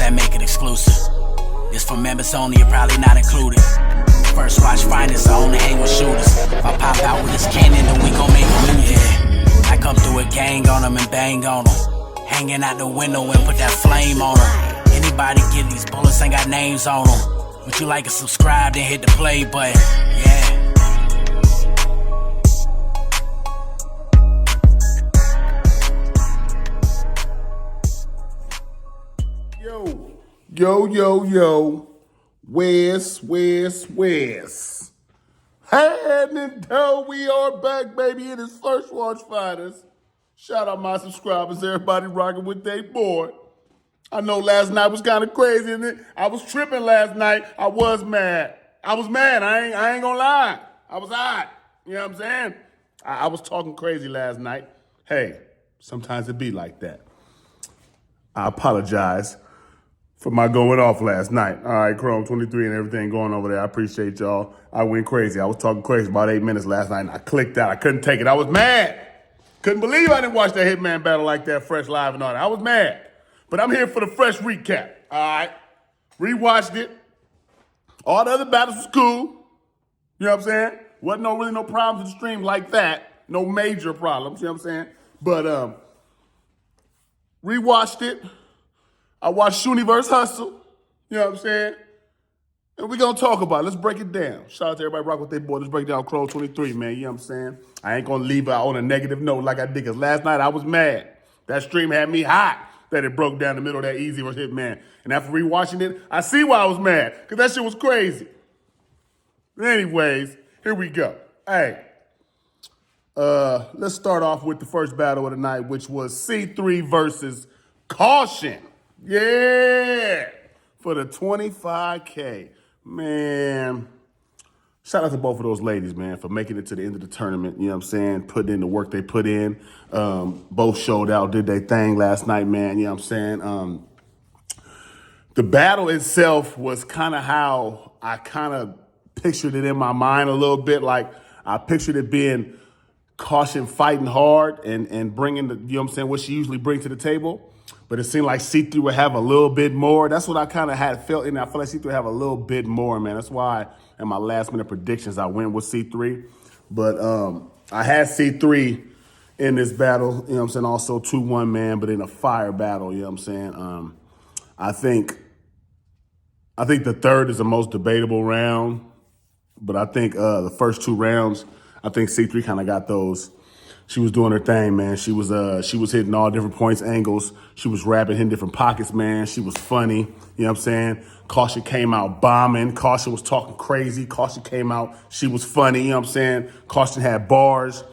that make it exclusive. This for members only, you're probably not included. First watch finest, I only hang with shooters. If I pop out with this cannon, then we gon' make a movie. Yeah. I come through a gang on them and bang on them. Hanging out the window and put that flame on them. Anybody get these bullets ain't got names on them. Would you like to subscribe, then hit the play button? Yeah. Yo. Where's? And we are back, baby. It is First Watch Fighters. Shout out my subscribers, everybody rocking with they boy. I know last night was kind of crazy, and I was tripping last night. I was mad. I ain't gonna lie. I was hot. You know what I'm saying? I was talking crazy last night. Hey, sometimes it be like that. I apologize for my going off last night. All right, Chrome 23 and everything going over there. I appreciate y'all. I went crazy. I was talking crazy about 8 minutes last night, and I clicked out. I couldn't take it. I was mad. Couldn't believe I didn't watch that Hitman battle like that, fresh live and all that. I was mad. But I'm here for the fresh recap. All right. Rewatched it. All the other battles was cool. You know what I'm saying? Wasn't really no problems with the stream like that. No major problems. You know what I'm saying? But rewatched it. I watched Sunni versus Hustle. You know what I'm saying? And we're going to talk about it. Let's break it down. Shout out to everybody rock with their boy. Let's break down Crow 23, man. You know what I'm saying? I ain't going to leave it on a negative note like I did, because last night I was mad. That stream had me hot that it broke down the middle of that Eazy versus Hitman. And after rewatching it, I see why I was mad, because that shit was crazy. Anyways, here we go. Hey, let's start off with the first battle of the night, which was C3 versus Caution. Yeah, for the 25K. Man, shout out to both of those ladies, man, for making it to the end of the tournament. You know what I'm saying? Putting in the work they put in. Both showed out, did their thing last night, man. You know what I'm saying? The battle itself was kind of how I kind of pictured it in my mind a little bit. Like, I pictured it being Caution fighting hard and bringing the, you know what I'm saying, what she usually brings to the table. But it seemed like C3 would have a little bit more. That's what I kind of had felt in. I feel like C3 would have a little bit more, man. That's why in my last minute predictions, I went with C3. But I had C3 in this battle, you know what I'm saying, also 2-1, man, but in a fire battle, you know what I'm saying. I think the third is the most debatable round, but I think the first 2 rounds, I think C3 kind of got those. She was doing her thing, man. She was hitting all different points, angles. She was rapping, hitting different pockets, man. She was funny, you know what I'm saying? Caution came out bombing. Caution was talking crazy. Caution came out, she was funny, you know what I'm saying? Caution had bars.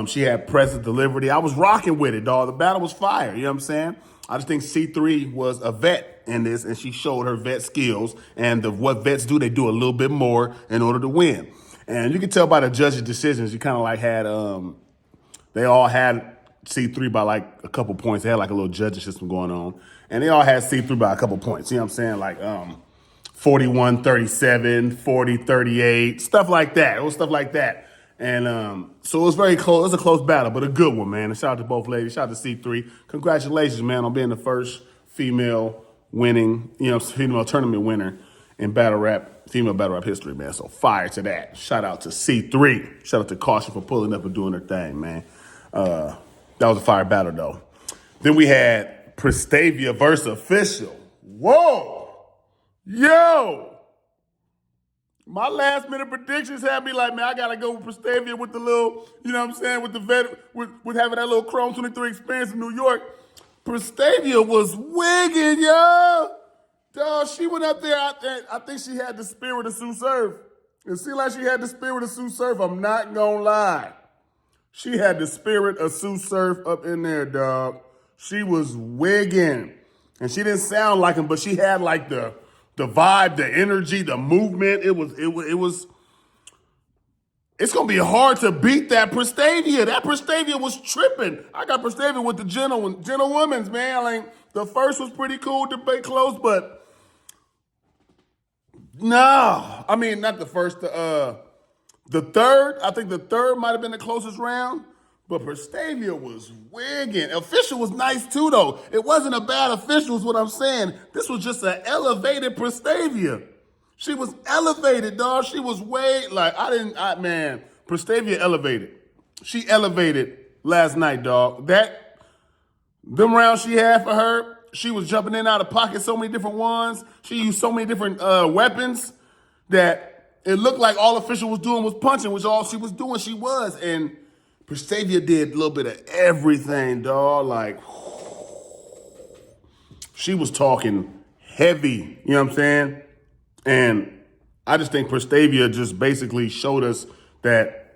She had presence, delivery. I was rocking with it, dog. The battle was fire, you know what I'm saying? I just think C3 was a vet in this, and she showed her vet skills. And what vets do, they do a little bit more in order to win. And you can tell by the judges' decisions, you kind of like had... They all had C3 by like a couple points. They had like a little judging system going on. And they all had C3 by a couple points. You know what I'm saying? Like 41-37, 40-38, stuff like that. It was stuff like that. And so it was very close. It was a close battle, but a good one, man. And shout out to both ladies. Shout out to C3. Congratulations, man, on being the first female winning, female tournament winner in female battle rap history, man. So fire to that. Shout out to C3. Shout out to Caution for pulling up and doing her thing, man. That was a fire battle, though. Then we had Prestavia versus Official. Whoa! Yo! My last minute predictions had me like, man, I gotta go with Prestavia with the little, you know what I'm saying, with the vet, with having that little Chrome 23 experience in New York. Prestavia was wigging, yo! Dog, she went up there, I think she had the spirit of Sue Surf. It seemed like she had the spirit of Sue Surf, I'm not gonna lie. She had the spirit of Sue Surf up in there, dog. She was wigging. And she didn't sound like him, but she had like the vibe, the energy, the movement. It's gonna be hard to beat that Prestavia. That Prestavia was tripping. I got Prestavia with the gentlewomen's, man. Like, the first was pretty cool, debate close, but no. I mean, not the first, the third, I think the third might have been the closest round, But Prestavia was wigging. Official was nice too, though. It wasn't a bad official, is what I'm saying. This was just an elevated Prestavia. She was elevated, dog. She was man, Prestavia elevated. She elevated last night, dog. Them rounds she had for her, she was jumping in and out of pocket so many different ones. She used so many different weapons that it looked like all Official was doing was punching, which all she was doing, she was. And Prestavia did a little bit of everything, dog. Like, she was talking heavy, you know what I'm saying? And I just think Prestavia just basically showed us that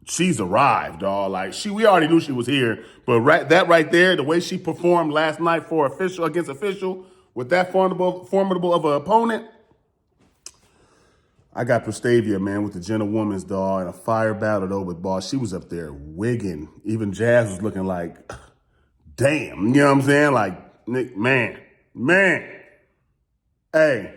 she's arrived, dog. Like, we already knew she was here, but right there, the way she performed last night for Official against Official with that formidable of an opponent, I got Prestavia, man, with the gentlewoman's dog and a fire battle though with Barz. She was up there wigging. Even Jazz was looking like, damn, you know what I'm saying? Like, man. Hey,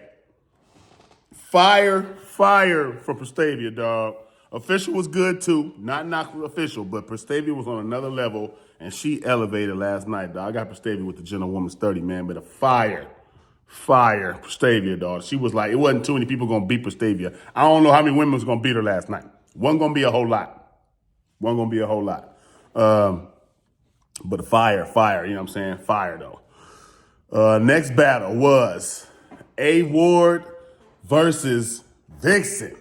fire for Prestavia, dog. Official was good too. Not Official, but Prestavia was on another level, and she elevated last night, dog. I got Prestavia with the gentlewoman's 30, man, but a fire Prestavia, dog. She was like, it wasn't too many people going to beat Prestavia. I don't know how many women was going to beat her last night. Wasn't going to be a whole lot. But a fire, you know what I'm saying? Fire, though. Next battle was A Ward versus Vixen.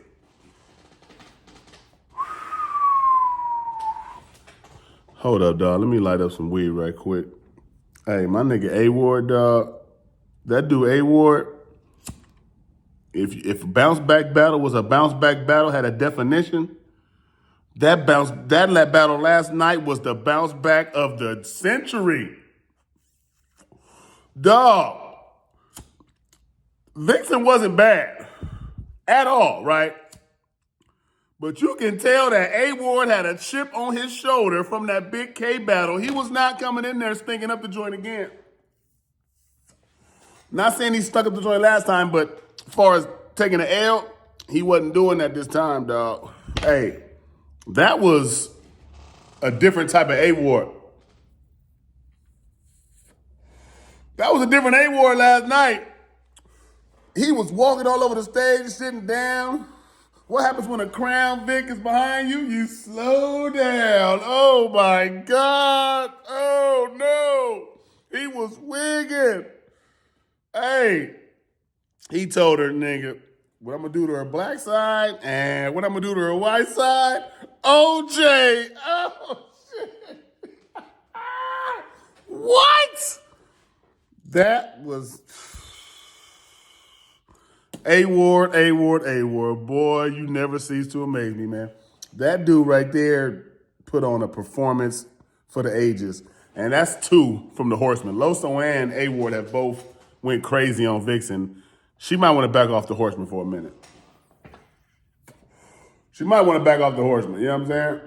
Hold up, dog. Let me light up some weed right quick. Hey, my nigga A Ward, dog. That dude A Ward, if a bounce back battle was a bounce back battle, had a definition, that battle last night was the bounce back of the century. Dog. Vixen wasn't bad at all, right? But you can tell that A Ward had a chip on his shoulder from that big K battle. He was not coming in there stinking up the joint again. Not saying he stuck up the joint last time, but as far as taking an L, he wasn't doing that this time, dog. Hey, that was a different type of A Ward. That was a different A Ward last night. He was walking all over the stage, sitting down. What happens when a Crown Vic is behind you? You slow down. Oh, my God. Oh, no. He was wigging. Hey, he told her, nigga, what I'm going to do to her black side and what I'm going to do to her white side. OJ. Oh, shit. What? That was A Ward. Boy, you never cease to amaze me, man. That dude right there put on a performance for the ages. And that's two from the Horsemen. Loso and A Ward have both went crazy on Vixen. She might want to back off the Horsemen for a minute. You know what I'm saying?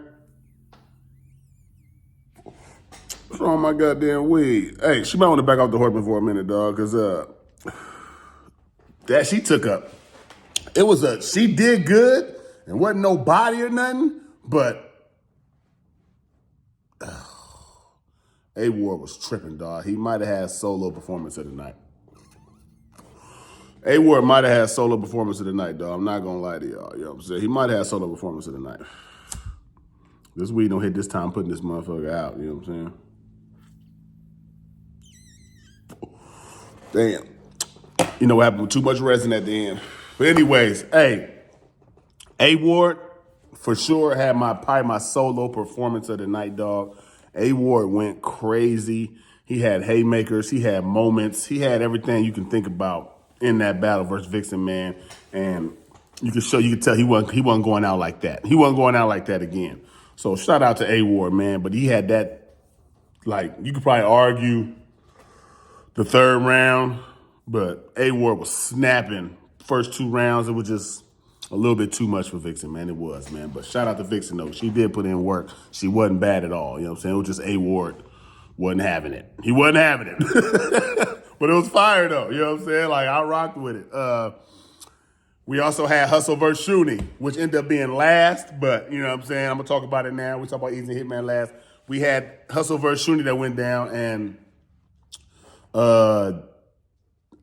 What's wrong with my goddamn weed? Hey, she might want to back off the Horsemen for a minute, dog, because that she took up. She did good and wasn't no body or nothing, but A Ward was tripping, dog. He might have had solo performance of the night. A Ward might have had solo performance of the night, dog. I'm not gonna lie to y'all. You know what I'm saying? He might have had solo performance of the night. This weed don't hit this time putting this motherfucker out. You know what I'm saying? Damn. You know what happened with too much resin at the end. But anyways, hey, A Ward for sure had probably my solo performance of the night, dog. A Ward went crazy. He had haymakers. He had moments. He had everything you can think about in that battle versus Vixen, man. And you could tell he wasn't going out like that. He wasn't going out like that again. So shout out to A Ward, man. But he had that, like, you could probably argue the third round, but A Ward was snapping first two rounds. It was just a little bit too much for Vixen, man. It was, man. But shout out to Vixen, though. She did put in work. She wasn't bad at all. You know what I'm saying? It was just A Ward wasn't having it. He wasn't having it. But it was fire, though. You know what I'm saying? Like, I rocked with it. We also had Hustle versus Sunni, which ended up being last, but you know what I'm saying? I'm going to talk about it now. We talk about Eazy and Hitman last. We had Hustle versus Sunni that went down, and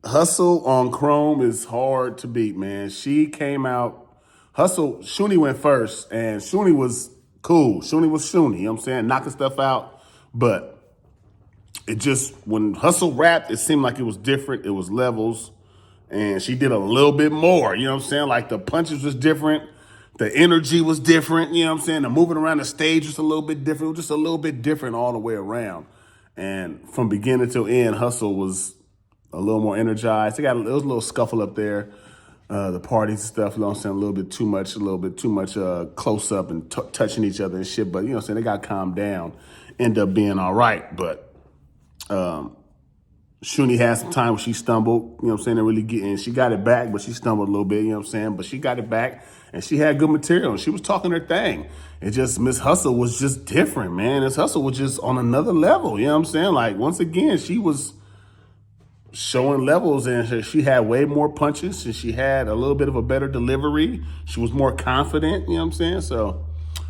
Hustle on Chrome is hard to beat, man. She came out, Sunni went first, and Sunni was cool. Sunni was Sunni, you know what I'm saying? Knocking stuff out, but it just, when Hustle rapped, it seemed like it was different. It was levels. And she did a little bit more, you know what I'm saying? Like the punches was different. The energy was different, you know what I'm saying? The moving around the stage was a little bit different. It was just a little bit different all the way around. And from beginning to end, Hustle was a little more energized. There was a little scuffle up there. The parties and stuff, you know what I'm saying? A little bit too much close up and touching each other and shit. But, you know what I'm saying? They got calmed down. Ended up being all right. But Sunni had some time where she stumbled, you know what I'm saying, and really getting, she got it back, but she stumbled a little bit, you know what I'm saying, but she got it back, and she had good material, and she was talking her thing. It just, Miss Hustle was just different, man. Miss Hustle was just on another level, you know what I'm saying? Like, once again, she was showing levels, and she had way more punches, and she had a little bit of a better delivery. She was more confident, you know what I'm saying? So,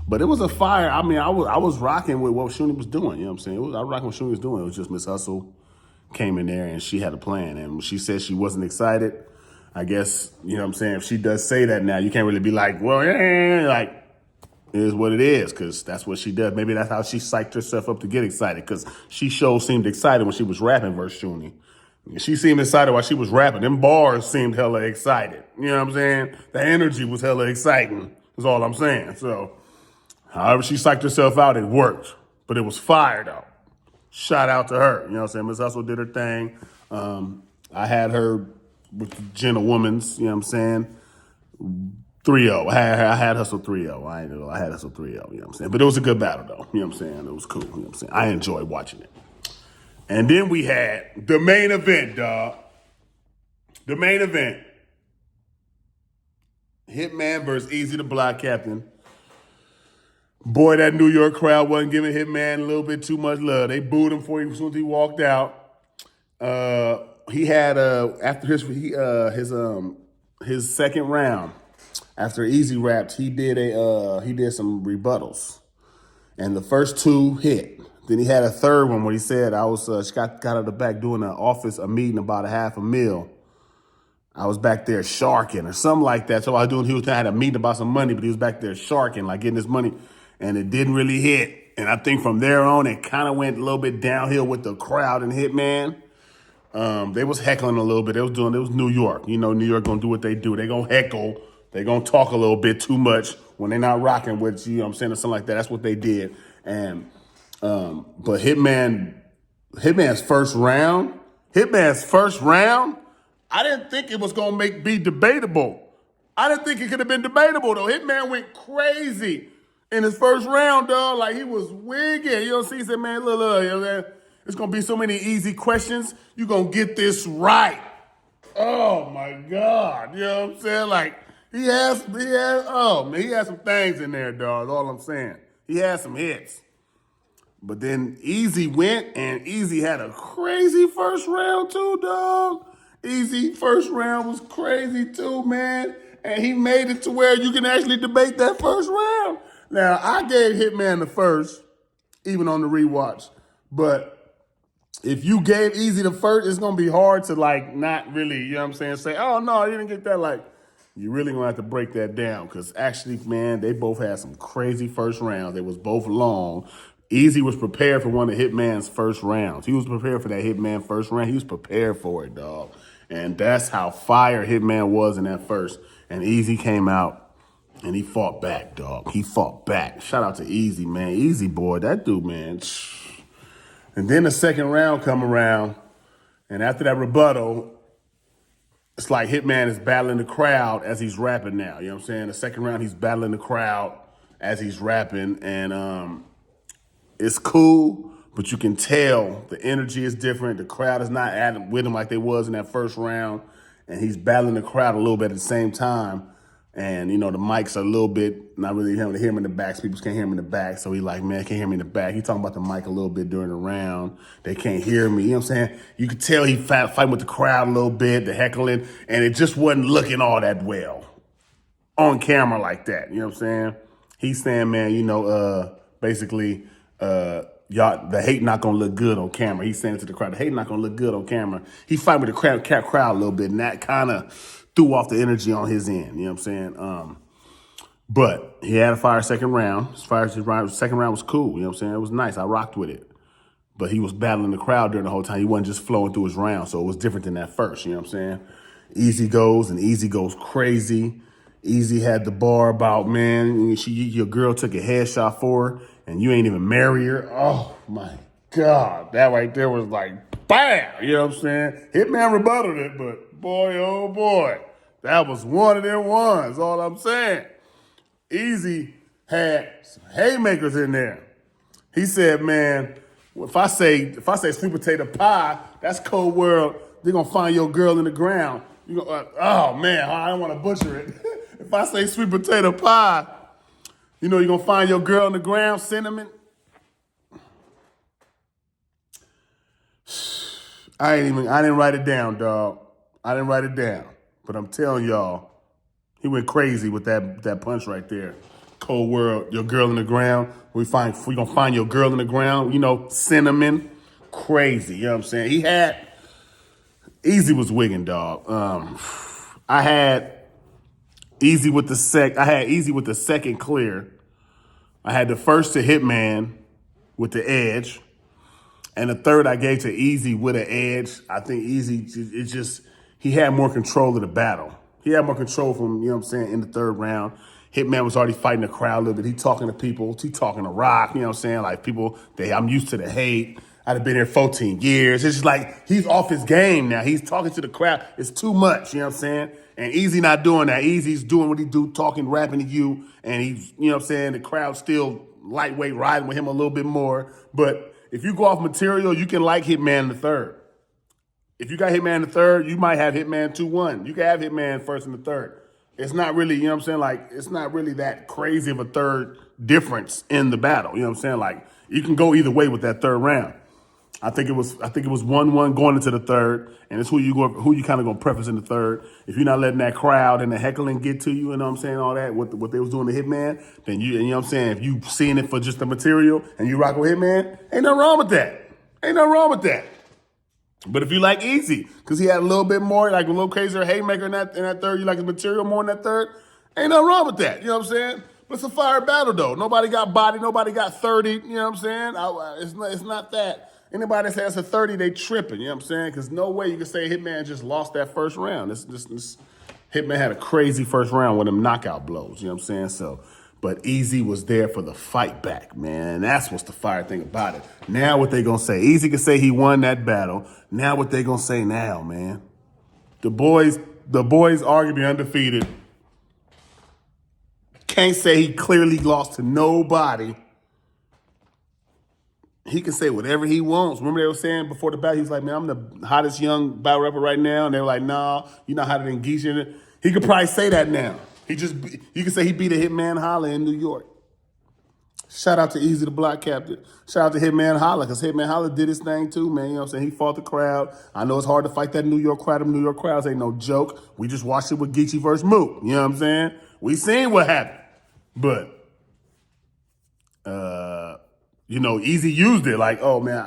but it was a fire. I mean, I was rocking with what Sunni was doing, you know what I'm saying? I was rocking what Sunni was doing. It was just Miss Hustle came in there and she had a plan. And when she said she wasn't excited, I guess, you know what I'm saying, if she does say that now, you can't really be like, well, like, it is what it is, because that's what she does. Maybe that's how she psyched herself up to get excited, because she sure seemed excited when she was rapping versus Sunni. She seemed excited while she was rapping. Them bars seemed hella excited. You know what I'm saying? The energy was hella exciting, is all I'm saying. So, however she psyched herself out, it worked. But it was fire, though. Shout out to her. You know what I'm saying? Miss Hustle did her thing. I had her with the Gentlewoman's, you know what I'm saying? 3-0. I had Hustle 3-0. I had Hustle 3-0, you know what I'm saying? But it was a good battle, though. You know what I'm saying? It was cool. You know what I'm saying? I enjoyed watching it. And then we had the main event, dog. The main event. Hitman versus Eazy the Block Captain. Boy, that New York crowd wasn't giving Hitman a little bit too much love. They booed him as soon as he walked out. He had after his second round, after Eazy rapped, he did some rebuttals, and the first two hit. Then he had a third one where he said, "I was got out of the back doing a meeting about $500,000. I was back there sharking or something like that. So I was doing, had a meeting about some money, but he was back there sharking, like getting his money." And it didn't really hit. And I think from there on, it kind of went a little bit downhill with the crowd and Hitman. They was heckling a little bit. It was New York. You know, New York gonna do what they do. They gonna heckle. They gonna talk a little bit too much when they're not rocking with you know what I'm saying, or something like that. That's what they did. And but Hitman's first round, I didn't think it was gonna be debatable. I didn't think it could have been debatable though. Hitman went crazy in his first round, dog. Like, he was wigging. You know what I'm saying? He said, man, look, you know what I'm saying? It's going to be so many easy questions. You're going to get this right. Oh, my God. You know what I'm saying? Like, he had some things in there, dog. That's all I'm saying. He had some hits. But then Eazy went, and Eazy had a crazy first round, too, dog. Eazy first round was crazy, too, man. And he made it to where you can actually debate that first round. Now, I gave Hitman the first, even on the rewatch. But if you gave Eazy the first, it's going to be hard to, like, not really, you know what I'm saying, say, oh, no, you didn't get that. Like, you really going to have to break that down. Because actually, man, they both had some crazy first rounds. They was both long. Eazy was prepared for one of Hitman's first rounds. He was prepared for that Hitman first round. He was prepared for it, dog. And that's how fire Hitman was in that first. And Eazy came out. And he fought back, dog. He fought back. Shout out to Eazy, man. Eazy boy, that dude, man. And then the second round come around, and after that rebuttal, it's like Hitman is battling the crowd as he's rapping now. You know what I'm saying? The second round, he's battling the crowd as he's rapping, and it's cool, but you can tell the energy is different. The crowd is not adding with him like they was in that first round, and he's battling the crowd a little bit at the same time. And, you know, the mics are a little bit, not really able to hear him in the back. So people can't hear him in the back. So he like, man, can't hear me in the back. He talking about the mic a little bit during the round. They can't hear me. You know what I'm saying? You could tell he fighting with the crowd a little bit, the heckling, and it just wasn't looking all that well. on camera like that. You know what I'm saying? He's saying, man, basically, y'all, the hate not gonna look good on camera. He's saying to the crowd, the hate not gonna look good on camera. He fighting with the crowd a little bit, and that kind of threw off the energy on his end. You know what I'm saying? But he had a fire second round. As far as his second round was cool. You know what I'm saying? It was nice. I rocked with it. But he was battling the crowd during the whole time. He wasn't just flowing through his round, so it was different than that first. You know what I'm saying? Eazy goes crazy. Eazy had the bar about, man, your girl took a headshot for her, and you ain't even marry her. Oh, my God. That right there was like, bam! You know what I'm saying? Hitman rebutted it, but boy, oh, boy. That was one of them ones, all I'm saying. Eazy had some haymakers in there. He said, man, if I say sweet potato pie, that's cold world. They're gonna find your girl in the ground. Oh man, I don't want to butcher it. If I say sweet potato pie, you're gonna find your girl in the ground, cinnamon. I didn't write it down, dog. I didn't write it down. But I'm telling y'all, he went crazy with that punch right there. Cold world, your girl in the ground. We gonna find your girl in the ground. Cinnamon, crazy. You know what I'm saying? Eazy was wigging, dog. I had Eazy with the second clear. I had the first to Hitman with the edge, and the third I gave to Eazy with an edge. I think Eazy, he had more control of the battle. He had more control from, in the third round. Hitman was already fighting the crowd a little bit. He talking to people. He talking to Rock, like people, I'm used to the hate. I've been here 14 years. It's just like he's off his game now. He's talking to the crowd. It's too much, you know what I'm saying? And Eazy not doing that. Eazy's doing what he do, talking, rapping to you. And he's, the crowd's still lightweight, riding with him a little bit more. But if you go off material, you can like Hitman in the third. If you got Hitman in the third, you might have Hitman 2-1. You can have Hitman first and the third. It's not really, it's not really that crazy of a third difference in the battle. You know what I'm saying? Like, you can go either way with that third round. I think it was 1-1 going into the third, and it's who you kind of gonna preface in the third. If you're not letting that crowd and the heckling get to you, you know what I'm saying, all that, what they was doing to Hitman, then you know what I'm saying, if you seeing it for just the material and you rock with Hitman, ain't nothing wrong with that. Ain't nothing wrong with that. But if you like Eazy, because he had a little bit more, like a little crazier haymaker in that third, you like his material more in that third, ain't nothing wrong with that. You know what I'm saying? But it's a fire battle, though. Nobody got body. Nobody got 30. You know what I'm saying? It's not that. Anybody that says it's a 30, they tripping. You know what I'm saying? Because no way you can say Hitman just lost that first round. This Hitman had a crazy first round with them knockout blows. You know what I'm saying? But Eazy was there for the fight back, man. That's what's the fire thing about it. Now what they gonna say? Eazy can say he won that battle. Now what they gonna say now, man? The boys arguably undefeated. Can't say he clearly lost to nobody. He can say whatever he wants. Remember they were saying before the battle, he was like, man, I'm the hottest young battle rapper right now. And they were like, nah, you're not hotter than Geisha. He could probably say that now. You can say he beat a Hitman Holla in New York. Shout out to Eazy the Block Captain. Shout out to Hitman Holla, because Hitman Holla did his thing too, man. You know what I'm saying? He fought the crowd. I know it's hard to fight that New York crowd. Them New York crowds ain't no joke. We just watched it with Geechee versus Mook. You know what I'm saying? We seen what happened. But, Eazy used it like, oh, man,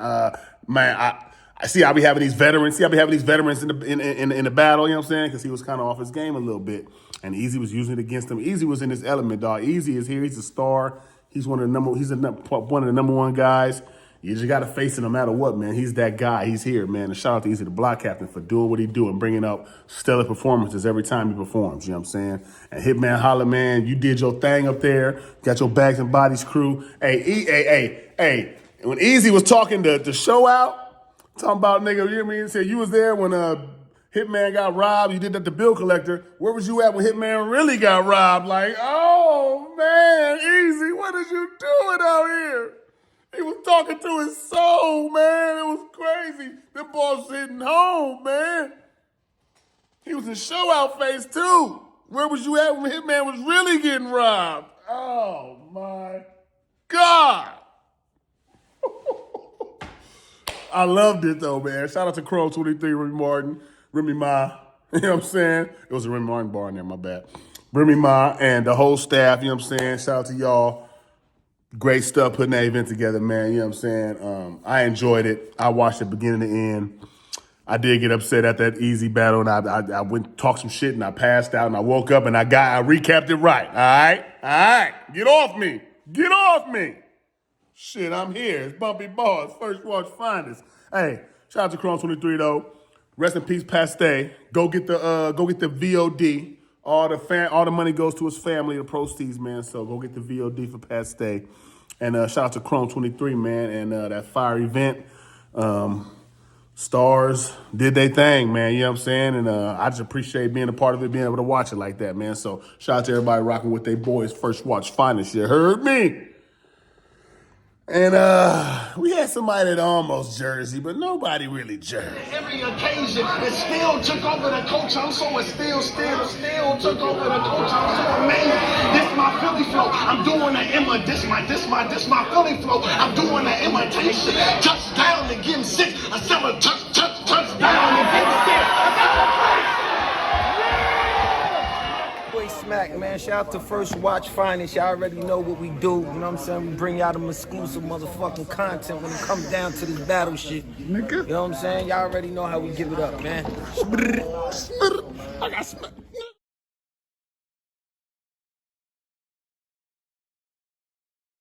I see I be having these veterans. In the battle, you know what I'm saying? Because he was kind of off his game a little bit. And Eazy was using it against him. Eazy was in his element, dog. Eazy is here. He's a star. He's one of the number one guys. You just got to face it no matter what, man. He's that guy. He's here, man. And shout out to Eazy the Block Captain for doing what he do and bringing up stellar performances every time he performs. You know what I'm saying? And Hitman Holla, man, you did your thing up there. Got your Bags and Bodies crew. Hey. When Eazy was talking to Show Out, talking about, nigga, you hear me? He said you was there when Hitman got robbed. You did that to Bill Collector. Where was you at when Hitman really got robbed? Like, oh, man, Eazy, what is you doing out here? He was talking to his soul, man. It was crazy. Them boys sitting home, man. He was in Show Out phase too. Where was you at when Hitman was really getting robbed? Oh, my God. I loved it, though, man. Shout out to Crow 23, Remy Martin, Remy Ma. You know what I'm saying? It was a Remy Martin bar in there, my bad. Remy Ma and the whole staff, you know what I'm saying? Shout out to y'all. Great stuff putting that event together, man. You know what I'm saying? I enjoyed it. I watched it beginning to end. I did get upset at that Eazy battle, and I went and talked some shit, and I passed out, and I woke up, and I recapped it right. All right? All right. Get off me. Get off me. Shit, I'm here. It's Bumpy Barz, First Watch Finest. Hey, shout out to Chrome 23 though. Rest in peace, Prestavia. Go get the VOD. All the money goes to his family, the proceeds, man. So go get the VOD for Prestavia. And shout out to Chrome 23, man, and that fire event. Stars did their thing, man. You know what I'm saying? And I just appreciate being a part of it, being able to watch it like that, man. So shout out to everybody rocking with their boys, First Watch Finest. You heard me? And we had somebody that almost Jersey, but nobody really Jersey. Every occasion, it still took over the coach. I'm so it still took over the coach. I'm so amazing. This my Philly flow. I'm doing an this my Philly flow. I'm doing an imitation. Touchdown and give him 6. I sell a touchdown and give him 6. Boy Smack, man. Shout out to First Watch Finest. Y'all already know what we do. You know what I'm saying? We bring y'all them exclusive motherfucking content when it comes down to this battle shit. Nigga. You know what I'm saying? Y'all already know how we give it up, man. I got smacked.